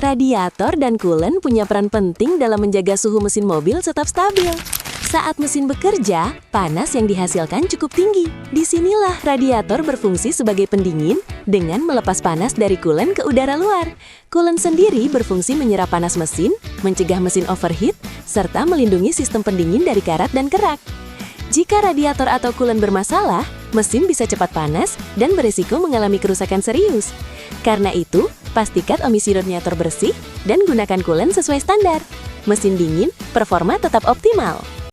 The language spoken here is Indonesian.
Radiator dan coolant punya peran penting dalam menjaga suhu mesin mobil tetap stabil. Saat mesin bekerja, panas yang dihasilkan cukup tinggi. Disinilah radiator berfungsi sebagai pendingin dengan melepas panas dari coolant ke udara luar. Coolant sendiri berfungsi menyerap panas mesin, mencegah mesin overheat, serta melindungi sistem pendingin dari karat dan kerak. Jika radiator atau coolant bermasalah, mesin bisa cepat panas dan berisiko mengalami kerusakan serius. Karena itu, pastikan omisi radiator bersih dan gunakan coolant sesuai standar. Mesin dingin, performa tetap optimal.